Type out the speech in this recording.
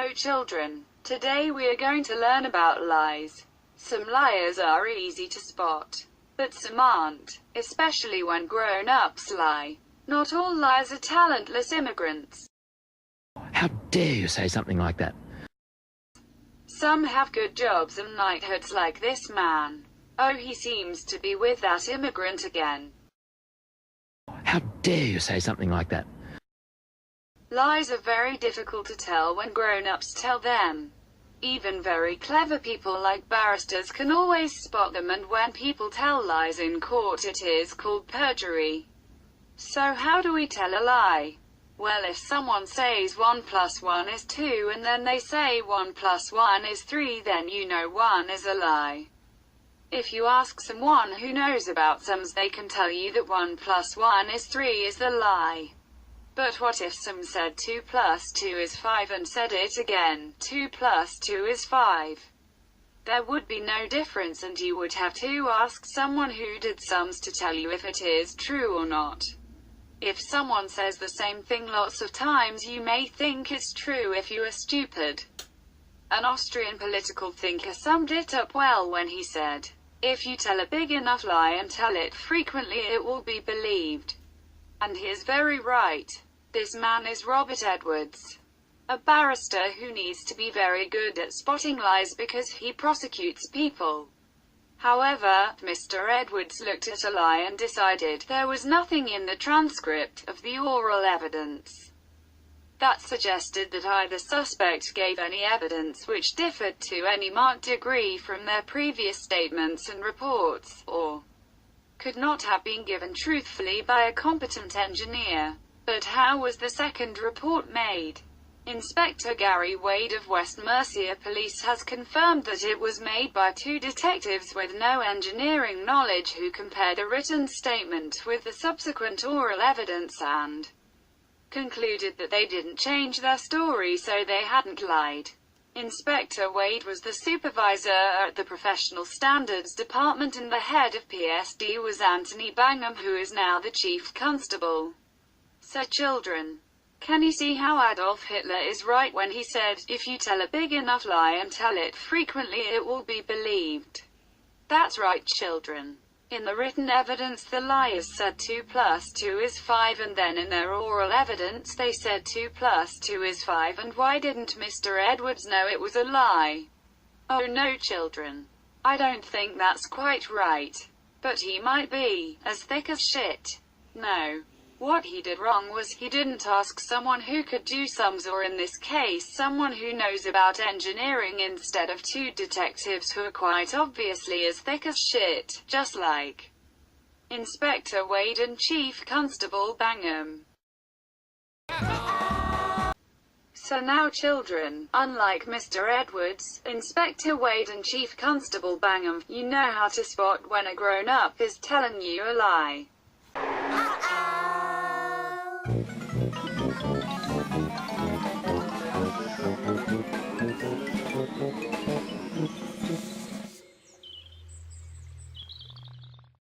Hello children, today we are going to learn about lies. Some liars are easy to spot, but some aren't, especially when grown-ups lie. Not all liars are talentless immigrants. How dare you say something like that? Some have good jobs and knighthoods like this man. Oh, he seems to be with that immigrant again. How dare you say something like that? Lies are very difficult to tell when grown-ups tell them. Even very clever people like barristers can always spot them, and when people tell lies in court it is called perjury. So how do we tell a lie? Well, if someone says 1 + 1 is 2 and then they say 1 + 1 is 3, then you know 1 is a lie. If you ask someone who knows about sums, they can tell you that 1 + 1 is 3 is the lie. But what if some said 2 + 2 is 5 and said it again, 2 + 2 is 5? There would be no difference, and you would have to ask someone who did sums to tell you if it is true or not. If someone says the same thing lots of times, you may think it's true if you are stupid. An Austrian political thinker summed it up well when he said, "If you tell a big enough lie and tell it frequently, it will be believed." And he is very right. This man is Robert Edwards, a barrister who needs to be very good at spotting lies because he prosecutes people. However, Mr. Edwards looked at a lie and decided there was nothing in the transcript of the oral evidence that suggested that either suspect gave any evidence which differed to any marked degree from their previous statements and reports, or could not have been given truthfully by a competent engineer. But how was the second report made? Inspector Gary Wade of West Mercia Police has confirmed that it was made by two detectives with no engineering knowledge who compared a written statement with the subsequent oral evidence and concluded that they didn't change their story, so they hadn't lied. Inspector Wade was the supervisor at the Professional Standards Department, and the head of PSD was Anthony Bangham, who is now the chief constable. So children, can you see how Adolf Hitler is right when he said, "If you tell a big enough lie and tell it frequently, it will be believed"? That's right children. In the written evidence the liars said 2 + 2 is 5, and then in their oral evidence they said 2 + 2 is 5, and why didn't Mr. Edwards know it was a lie? Oh no children. I don't think that's quite right. But he might be as thick as shit. No. What he did wrong was he didn't ask someone who could do sums, or in this case someone who knows about engineering, instead of two detectives who are quite obviously as thick as shit, just like Inspector Wade and Chief Constable Bangham. So now children, unlike Mr. Edwards, Inspector Wade and Chief Constable Bangham, you know how to spot when a grown-up is telling you a lie. Thank you.